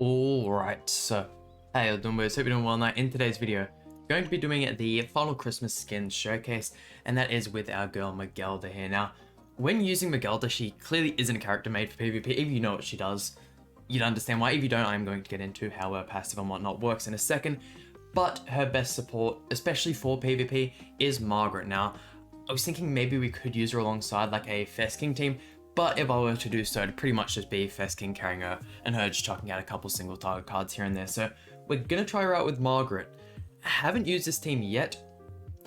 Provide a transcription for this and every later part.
Alright, so, hey, doing boys, hope you're doing well. Now, in today's video, going to be doing the final Christmas skin showcase, and that is with our girl MEGELLDAS here. Now, when using MEGELLDAS, she clearly isn't a character made for PvP. If you know what she does, you'd understand why. If you don't, I'm going to get into how her passive and whatnot works in a second. But her best support, especially for PvP, is Margaret. Now, I was thinking maybe we could use her alongside like a Fest King team, but if I were to do so, it'd pretty much just be Fest King carrying her and her just chucking out a couple single target cards here and there. So we're gonna try her out with Margaret. I haven't used this team yet,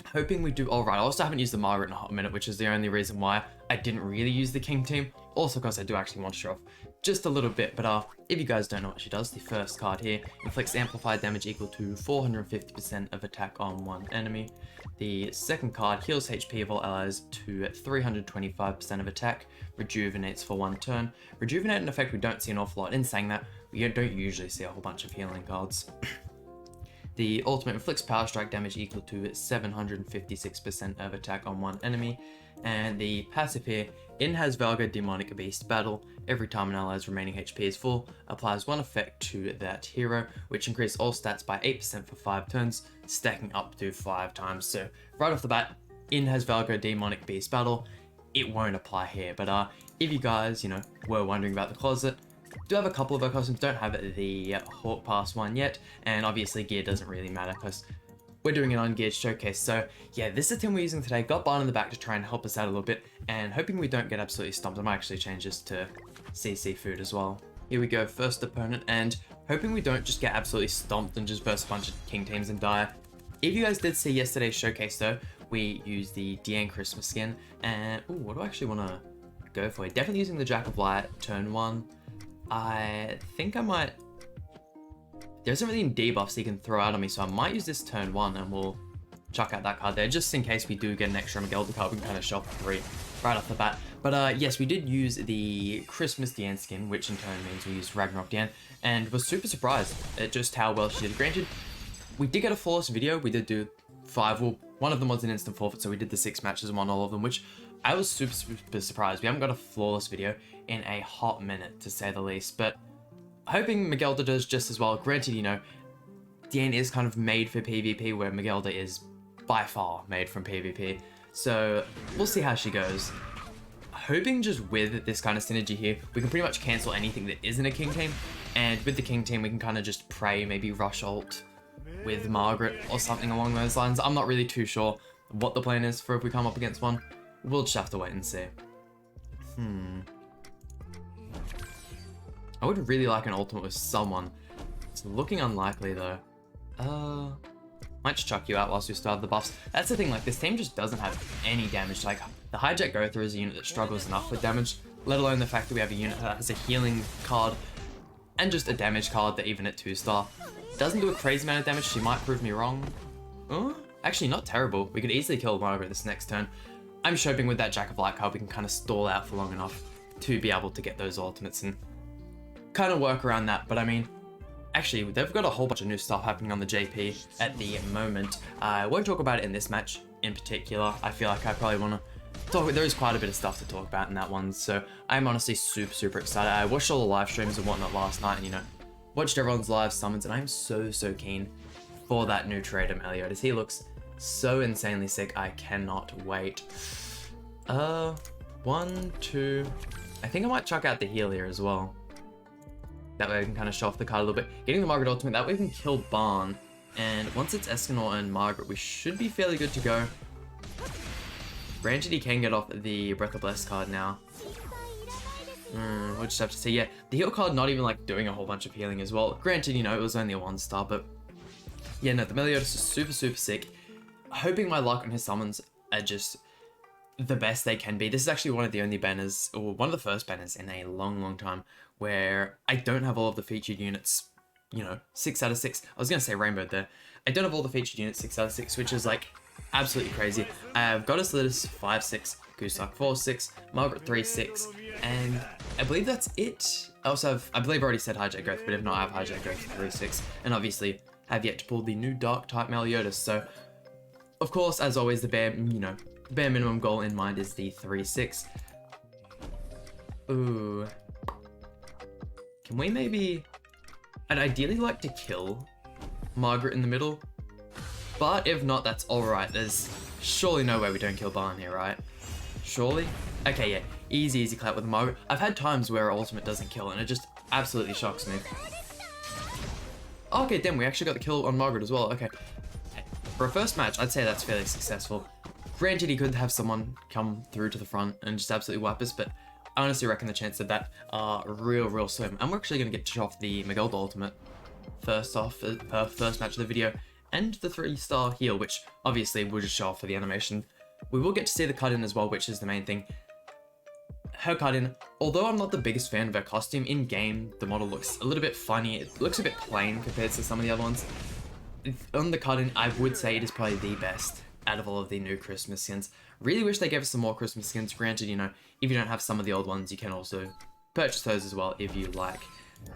hoping we do all right. I also haven't used the Margaret in a hot minute, which is the only reason why I didn't really use the King team. Also because I do actually want to show off just a little bit, but if you guys don't know what she does, the first card here inflicts amplified damage equal to 450% of attack on one enemy. The second card heals HP of all allies to 325% of attack, rejuvenates for one turn. Rejuvenate, in effect, we don't see an awful lot. In saying that, we don't usually see a whole bunch of healing cards. The ultimate inflicts power strike damage equal to 756% of attack on one enemy. And the passive here, in has Valga Demonic Beast Battle. Every time an ally's remaining HP is full, applies one effect to that hero, which increases all stats by 8% for 5 turns, stacking up to 5 times. So right off the bat, in has Valga Demonic Beast Battle. It won't apply here, but if you guys, were wondering about the closet, do have a couple of our costumes, don't have the Hawk Pass one yet, and obviously gear doesn't really matter because we're doing an ungeared showcase. So yeah, this is the team we're using today. Got Barn in the back to try and help us out a little bit, and hoping we don't get absolutely stomped. I might actually change this to CC food as well. Here we go, first opponent, and hoping we don't just get absolutely stomped and just verse a bunch of King teams and die. If you guys did see yesterday's showcase though, we used the Diane Christmas skin, and ooh, what do I actually want to go for? Definitely using the Jack of Light turn 1. I think I might... There isn't really any debuffs he can throw out on me, so I might use this turn 1 and we'll chuck out that card there, just in case we do get an extra MEGELLDAS card. We can kind of shop 3 right off the bat. But yes, we did use the Christmas Diane skin, which in turn means we used Ragnarok Diane, and was super surprised at just how well she did. Granted, we did get a flawless video. We did do 5, well, one of them was an instant forfeit, so we did the 6 matches and won all of them, which I was super surprised. We haven't got a flawless video in a hot minute, to say the least, but hoping MEGELLDAS does just as well. Granted, Diane is kind of made for PvP, where MEGELLDAS is by far made from PvP, so we'll see how she goes. Hoping just with this kind of synergy here, we can pretty much cancel anything that isn't a King team, and with the King team, we can kind of just pray, maybe rush ult with Margaret or something along those lines. I'm not really too sure what the plan is for if we come up against one. We'll just have to wait and see. I would really like an ultimate with someone. It's looking unlikely though. Might just chuck you out whilst we still have the buffs. That's the thing, like this team just doesn't have any damage. Like the Hijack Go Through is a unit that struggles enough with damage, let alone the fact that we have a unit that has a healing card and just a damage card that even at 2-star doesn't do a crazy amount of damage. She might prove me wrong. Actually not terrible. We could easily kill Margaret this next turn. I'm just hoping with that Jack of Light card we can kind of stall out for long enough to be able to get those ultimates and kind of work around that. But I mean, actually they've got a whole bunch of new stuff happening on the JP at the moment. I won't talk about it in this match in particular. I feel like I probably want to talk, there is quite a bit of stuff to talk about in that one, so I'm honestly super excited. I watched all the live streams and whatnot last night, and watched everyone's live summons, and I'm so keen for that new trader MEGELLDAS. He looks so insanely sick. I cannot wait. 1, 2, I think I might chuck out the heal here as well. That way we can kind of show off the card a little bit. Getting the Margaret ultimate, that way we can kill Barn. And once it's Escanor and Margaret, we should be fairly good to go. Granted, he can get off the Breath of Bless card now. We'll just have to see. Yeah, the heal card not even like doing a whole bunch of healing as well. Granted, it was only a 1-star, but yeah, no, the MEGELLDAS is super sick. Hoping my luck on his summons are just the best they can be. This is actually one of the only banners, or one of the first banners in a long time, where I don't have all of the featured units, 6 out of 6. I was going to say Rainbow there. I don't have all the featured units 6 out of 6, which is like absolutely crazy. I have Goddess Litis 5-6, Goosak 4-6, Margaret 3-6, and I believe that's it. I also have, I believe I already said Hijack Growth, but if not, I have Hijack Growth 3-6, and obviously have yet to pull the new Dark type MEGELLDAS. So, of course, as always, the bare minimum goal in mind is the 3-6. Ooh. Can we maybe... I'd ideally like to kill Margaret in the middle, but if not, that's alright. There's surely no way we don't kill Barn here, right? Surely? Okay, yeah. Easy clap with Margaret. I've had times where ultimate doesn't kill, and it just absolutely shocks me. Okay, damn, we actually got the kill on Margaret as well. Okay. For a first match, I'd say that's fairly successful. Granted, he could have someone come through to the front and just absolutely wipe us, but I honestly reckon the chances of that are real slim. And we're actually going to get to show off the MEGELLDAS ultimate first off, first match of the video, and the 3-star heal, which obviously we'll just show off for the animation. We will get to see the cut-in as well, which is the main thing. Her cut-in, although I'm not the biggest fan of her costume, in-game the model looks a little bit funny. It looks a bit plain compared to some of the other ones. On the cut-in, I would say it is probably the best out of all of the new Christmas skins. Really wish they gave us some more Christmas skins. Granted, you know, if you don't have some of the old ones, you can also purchase those as well if you like.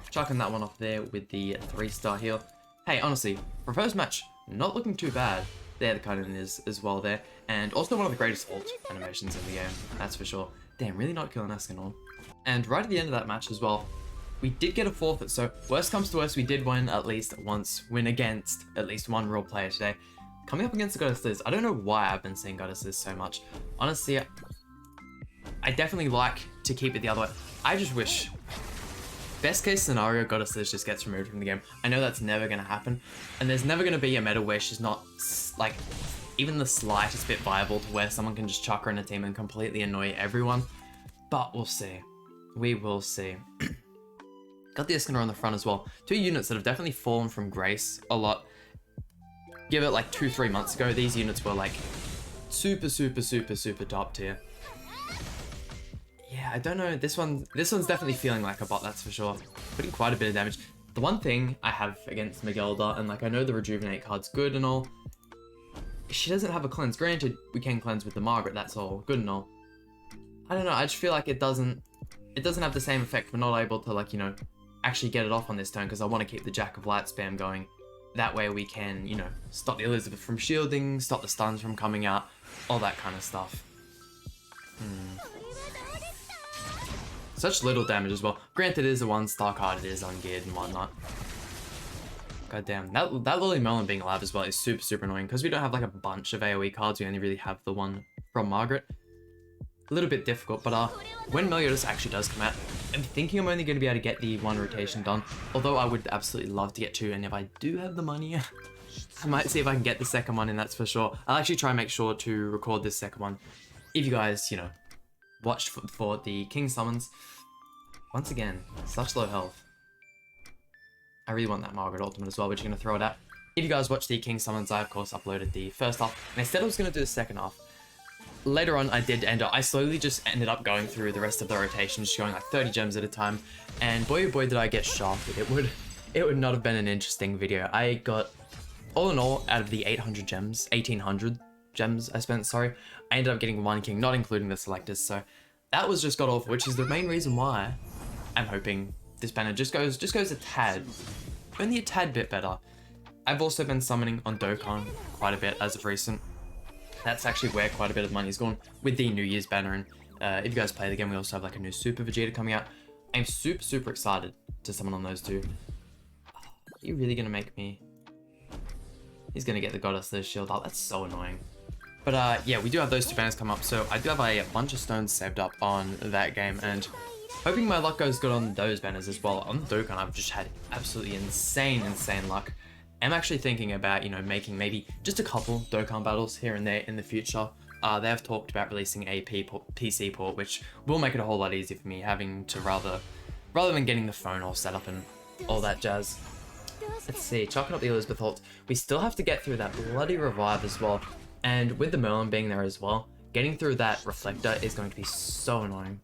Chucking that one off there with the 3-star heal. Hey, honestly, for a first match, not looking too bad. There the cut-in is as well there. And also one of the greatest ult animations in the game, that's for sure. Damn, really not killing Escanor. And right at the end of that match as well, we did get a forfeit, so worst comes to worst, we did win at least once, win against at least one real player today. Coming up against the Goddess Liz, I don't know why I've been seeing Goddess Liz so much. Honestly, I definitely like to keep it the other way. I just wish, best case scenario, Goddess Liz just gets removed from the game. I know that's never going to happen, and there's never going to be a meta where she's not, like, even the slightest bit viable to where someone can just chuck her in a team and completely annoy everyone. But we'll see. We will see. Got the Escanor on the front as well. 2 units that have definitely fallen from grace a lot. Give it like 2-3 months ago, these units were like super top tier. Yeah, I don't know, this one's definitely feeling like a bot, that's for sure. Putting quite a bit of damage. The one thing I have against MEGELLDAS, and like I know the Rejuvenate card's good and all, she doesn't have a cleanse. Granted, we can cleanse with the Margaret, that's all good and all. I don't know, I just feel like it doesn't have the same effect. We're not able to, like, you know, actually get it off on this turn because I want to keep the Jack of Light spam going. That way we can, you know, stop the Elizabeth from shielding, stop the stuns from coming out, all that kind of stuff. Such little damage as well. Granted, it is a 1-star card, it is ungeared and whatnot. God damn, that Lily Merlin being alive as well is super annoying because we don't have like a bunch of AoE cards. We only really have the one from Margaret. A little bit difficult, but when MEGELLDAS actually does come out, I'm thinking I'm only going to be able to get the 1 rotation done, although I would absolutely love to get 2, and if I do have the money, I might see if I can get the second one in, that's for sure. I'll actually try and make sure to record this second one. If you guys, you know, watched for the King Summons, once again, such low health. I really want that Margaret ultimate as well, which is going to throw it out. If you guys watched the King Summons, I of course uploaded the first half, and I said I was going to do the second half. Later on, I slowly just ended up going through the rest of the rotation, just going like 30 gems at a time, and boy oh boy did I get shafted. It would not have been an interesting video. I got, all in all, out of the 800 gems, 1800 gems I spent, sorry, I ended up getting 1 king, not including the selectors, so that was just got off, which is the main reason why I'm hoping this banner just goes a tad, only a tad bit better. I've also been summoning on Dokkan quite a bit as of recent. That's actually where quite a bit of money is gone with the New Year's banner. And if you guys play the game, we also have like a new Super Vegeta coming out. I'm super excited to summon on those 2. Are you really gonna make me? He's gonna get the Goddess Liz shield up. That's so annoying. But yeah, we do have those 2 banners come up. So I do have a bunch of stones saved up on that game, and hoping my luck goes good on those banners as well. On the Dokkan, I've just had absolutely insane luck. I'm actually thinking about, you know, making maybe just a couple Dokkan battles here and there in the future. They have talked about releasing a PC port, which will make it a whole lot easier for me, having to rather than getting the phone all set up and all that jazz. Let's see, chucking up the Elizabeth ult. We still have to get through that bloody revive as well. And with the Merlin being there as well, getting through that reflector is going to be so annoying.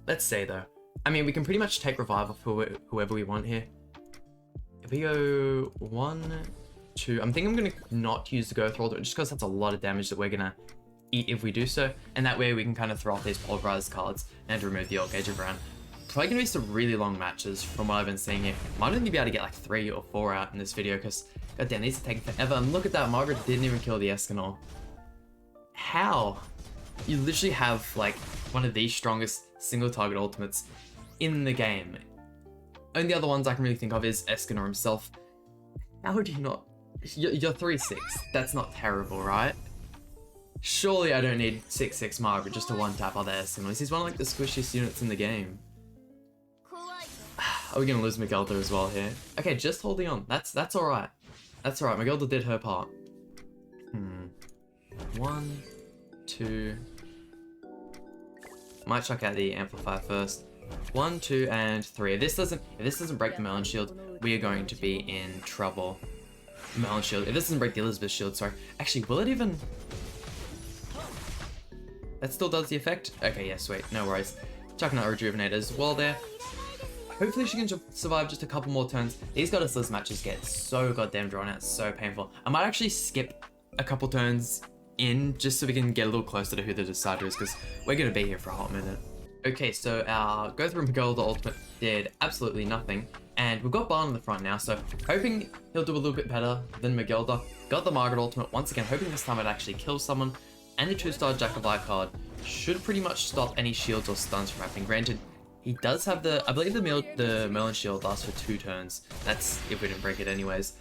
Let's say though, I mean, we can pretty much take revive off whoever we want here. If we go 1, 2, I'm thinking I'm going to not use the Go Thrall just because that's a lot of damage that we're going to eat if we do so. And that way we can kind of throw off these pulverized cards and remove the Orc Gauge of Brown. Probably going to be some really long matches from what I've been seeing here. Might only be able to get like 3 or 4 out in this video because, goddamn, these are taking forever. And look at that, Margaret didn't even kill the Escanor. How? You literally have like one of the strongest single target ultimates in the game. Only other ones I can really think of is Escanor himself. How would you not? You're 3-6. That's not terrible, right? Surely I don't need 6-6 Margaret just to one-tap other Escanors. He's one of like the squishiest units in the game. Are we gonna lose MEGELLDA as well here? Okay, just holding on. That's alright. That's alright. MEGELLDA did her part. 1, 2. Might chuck out the amplifier first. 1, 2, and 3. If this doesn't break the Melon Shield, we are going to be in trouble. Melon Shield. If this doesn't break the Elizabeth Shield, sorry. Actually, will it even? That still does the effect? Okay, yeah, sweet. No worries. Chucking out Rejuvenate as well there. Hopefully she can survive just a couple more turns. These Goddess Liz matches get so goddamn drawn out, so painful. I might actually skip a couple turns in just so we can get a little closer to who the decider is, because we're going to be here for a hot minute. Okay, so our go through MEGELLDA ultimate did absolutely nothing, and we've got Barn on the front now, so hoping he'll do a little bit better than MEGELLDA. Got the Margaret ultimate once again, hoping this time it actually kills someone, and the 2-star Jack of Eye card should pretty much stop any shields or stuns from happening. Granted, he does have the, I believe the Melon Shield lasts for 2 turns. That's if we didn't break it anyways.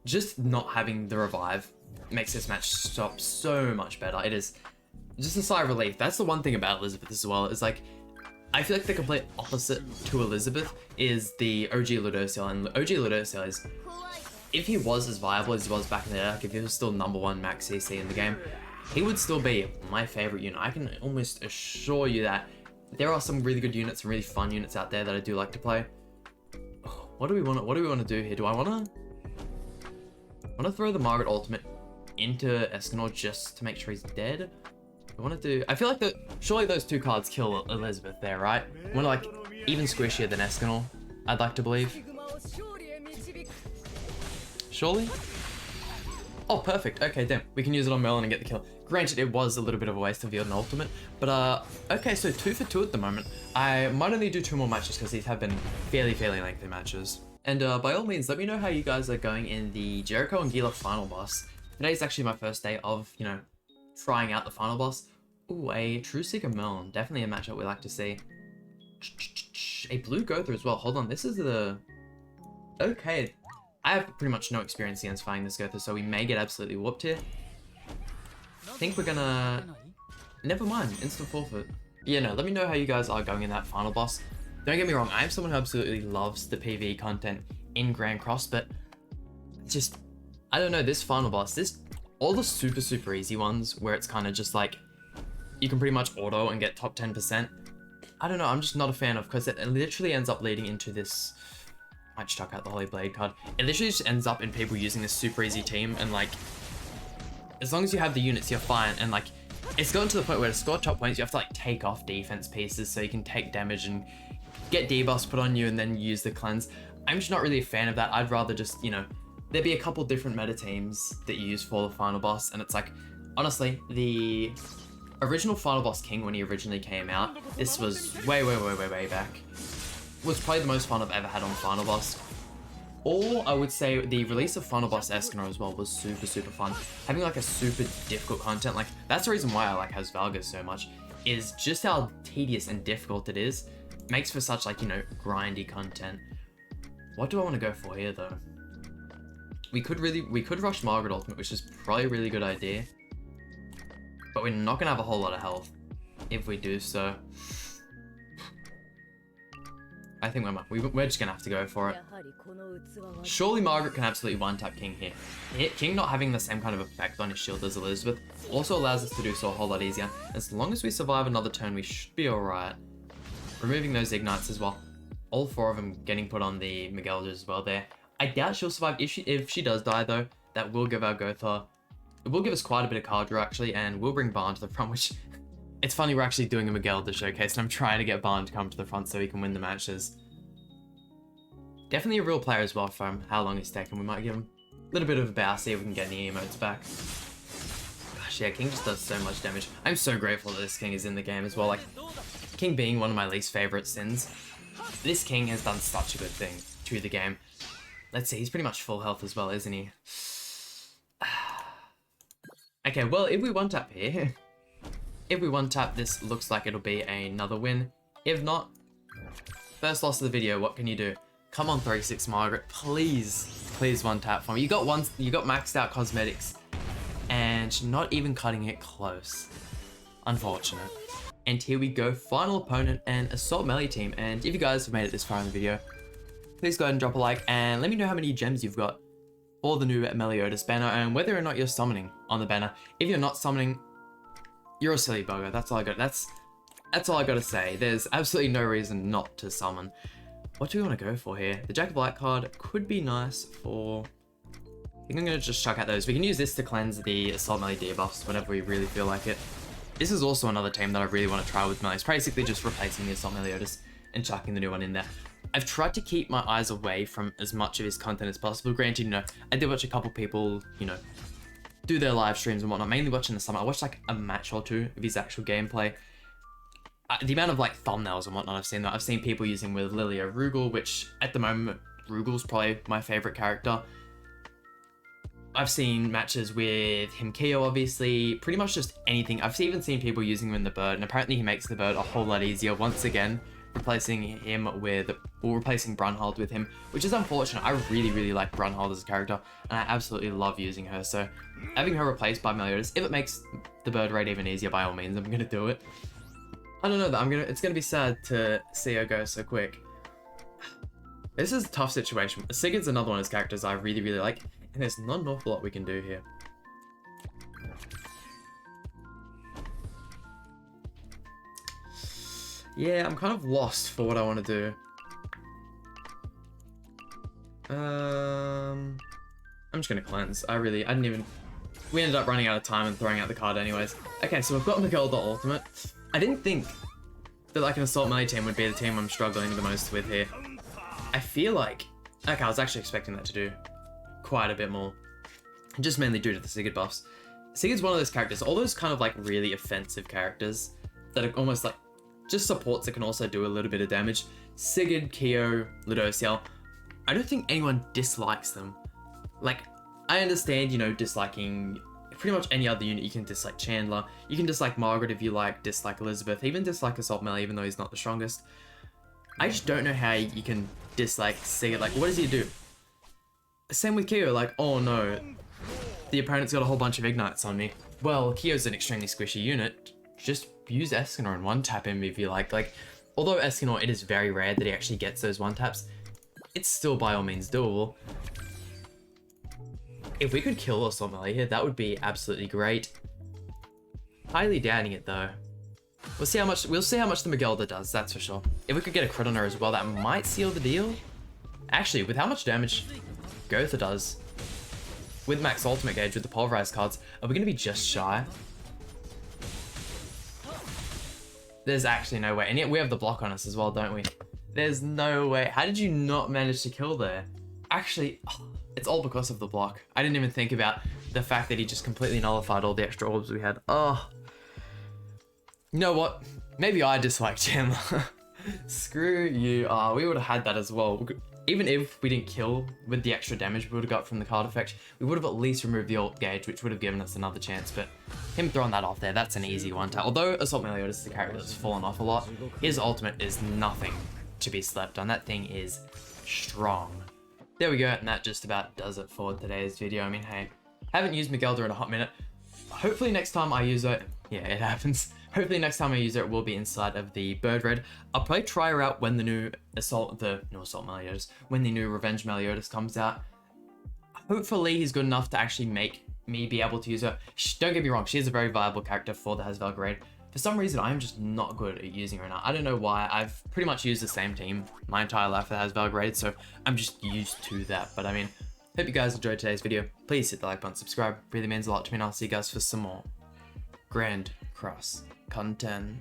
Just not having the revive makes this match stop so much better. It is just a sigh of relief. That's the one thing about Elizabeth as well, is like, I feel like the complete opposite to Elizabeth is the OG Ludociel, and OG Ludociel is, if he was as viable as he was back in the day, like if he was still #1 max CC in the game, he would still be my favorite unit. I can almost assure you that there are some really good units and really fun units out there that I do like to play. What do we want to do here? Do I want to throw the Margaret ultimate into Escanor just to make sure he's dead? I feel like surely those 2 cards kill Elizabeth there, right? One like even squishier than Escanor, I'd like to believe. Surely? Oh, perfect. Okay, damn. We can use it on Merlin and get the kill. Granted, it was a little bit of a waste of an ultimate, but okay, so 2 for 2 at the moment. I might only do 2 more matches because these have been fairly lengthy matches. And by all means, let me know how you guys are going in the Jericho and Gila final boss. Today's actually my first day of, you know, trying out the final boss. Ooh, a True Seeker Melon. Definitely a matchup we like to see. A blue Gother as well. Hold on, this is the... Okay. I have pretty much no experience against fighting this Gother, so we may get absolutely whooped here. I think we're gonna... Never mind, instant forfeit. Yeah, no, let me know how you guys are going in that final boss. Don't get me wrong, I'm someone who absolutely loves the PvE content in Grand Cross, but just, I don't know, this final boss, all the super easy ones where it's kind of just like, you can pretty much auto and get top 10%. I don't know, I'm just not a fan of, because it literally ends up leading into this, might chuck out the Holy Blade card. It literally just ends up in people using this super easy team, and like, as long as you have the units, you're fine, and like, it's gotten to the point where to score top points, you have to like take off defense pieces so you can take damage and get debuffs put on you and then use the cleanse. I'm just not really a fan of that. I'd rather just, you know, there be a couple different meta teams that you use for the final boss, and it's like, honestly, the original final boss King, when he originally came out, this was way back, was probably the most fun I've ever had on final boss. Or I would say the release of final boss Escanor as well was super fun. Having like a super difficult content, like that's the reason why I like Hasvalga so much, is just how tedious and difficult it is. Makes for such like, you know, grindy content. What do I want to go for here though? We could rush Margaret ultimate, which is probably a really good idea. But we're not gonna have a whole lot of health if we do so. I think we're just gonna have to go for it. Surely Margaret can absolutely one-tap King here. King not having the same kind of effect on his shield as Elizabeth also allows us to do so a whole lot easier. As long as we survive another turn, we should be alright. Removing those ignites as well. All 4 of them getting put on the MEGELLDAS as well there. I doubt she'll survive. If she does die though, that will give our Gotha, it will give us quite a bit of card draw actually, and we'll bring Barn to the front, which, it's funny we're actually doing a MEGELLDA showcase and I'm trying to get Barn to come to the front so he can win the matches. Definitely a real player as well from how long he's taken. We might give him a little bit of a bow, see if we can get any emotes back. Gosh, yeah, King just does so much damage. I'm so grateful that this King is in the game as well. Like, King being one of my least favorite sins, this King has done such a good thing to the game. Let's see, he's pretty much full health as well, isn't he? Okay, well, if we one-tap here, if we one-tap, this looks like it'll be another win. If not, first loss of the video, what can you do? Come on, 36 Margaret, please, please one tap for me. You got maxed out cosmetics, and not even cutting it close. Unfortunate. And here we go, final opponent and Assault Melee team. And if you guys have made it this far in the video, please go ahead and drop a like and let me know how many gems you've got for the new MEGELLDAS banner and whether or not you're summoning on the banner. If you're not summoning, you're a silly bugger. That's all I got. That's all I gotta say. There's absolutely no reason not to summon. What do we want to go for here? The Jack of Light card could be nice for... I think I'm gonna just chuck out those. We can use this to cleanse the Assault Melee debuffs whenever we really feel like it. This is also another team that I really want to try with Melee. It's basically just replacing the Assault MEGELLDAS and chucking the new one in there. I've tried to keep my eyes away from as much of his content as possible. Granted, you know, I did watch a couple people, you know, do their live streams and whatnot, mainly watching the summer. I watched like a match or two of his actual gameplay. The amount of like thumbnails and whatnot I've seen, I've seen people using with Lilia Rugal, which at the moment, Rugal's probably my favorite character. I've seen matches with him, Keo, obviously, pretty much just anything. I've even seen people using him in the bird, and apparently he makes the bird a whole lot easier once again, replacing Brunhild with him, which is unfortunate. I really, really like Brunhild as a character, and I absolutely love using her. So having her replaced by MEGELLDAS, if it makes the bird raid even easier, by all means, I'm gonna do it. I don't know that it's gonna be sad to see her go so quick. This is a tough situation. Sigurd's another one of his characters I really, really like, and there's not an awful lot we can do here. Yeah, I'm kind of lost for what I want to do. I'm just gonna cleanse. We ended up running out of time and throwing out the card anyways. Okay, so we've got MEGELLDAS Ultimate. I didn't think that like an Assault Melee team would be the team I'm struggling the most with here. I feel like... Okay, I was actually expecting that to do quite a bit more. Just mainly due to the Sigurd buffs. Sigurd's one of those characters, all those kind of like really offensive characters that are almost like just supports that can also do a little bit of damage. Sigurd, Keo, Ludociel, I don't think anyone dislikes them. Like, I understand, you know, disliking pretty much any other unit. You can dislike Chandler, you can dislike Margaret if you like, dislike Elizabeth, even dislike Assault Melee even though he's not the strongest. I just don't know how you can dislike Sigurd. Like, what does he do? Same with Keo, like, oh no, the opponent's got a whole bunch of ignites on me. Well, Keo's an extremely squishy unit. Just use Escanor and one-tap him if you like. Like, although Escanor, it is very rare that he actually gets those one-taps, it's still by all means doable. If we could kill Assault Melee here, that would be absolutely great. Highly doubting it though. We'll see how much the MEGELLDAS does, that's for sure. If we could get a crit on her as well, that might seal the deal. Actually, with how much damage Gotha does with max ultimate gauge with the pulverized cards, are we gonna be just shy? There's actually no way. And yet we have the block on us as well, don't we? There's no way. How did you not manage to kill there? Actually, it's all because of the block. I didn't even think about the fact that he just completely nullified all the extra orbs we had. Oh. You know what? Maybe I dislike Chandler. Screw you. We would have had that as well. Even if we didn't kill with the extra damage we would have got from the card effect, we would have at least removed the ult gauge, which would have given us another chance. But him throwing that off there, that's an easy one tap. Although Assault MEGELLDAS is a character that's fallen off a lot, his ultimate is nothing to be slept on. That thing is strong. There we go, and that just about does it for today's video. I mean, hey, haven't used MEGELLDAS in a hot minute. Hopefully next time I use it, yeah, it happens. Hopefully next time I use it will be inside of the Bird Red. I'll probably try her out when the new when the new Revenge MEGELLDAS comes out. Hopefully he's good enough to actually make me be able to use her. Don't get me wrong, she is a very viable character for the Hasvel grade. For some reason, I'm just not good at using her now. I don't know why. I've pretty much used the same team my entire life that has Valgrade, so I'm just used to that. But I mean, hope you guys enjoyed today's video. Please hit the like button, subscribe. Really means a lot to me, and I'll see you guys for some more Grand Cross content.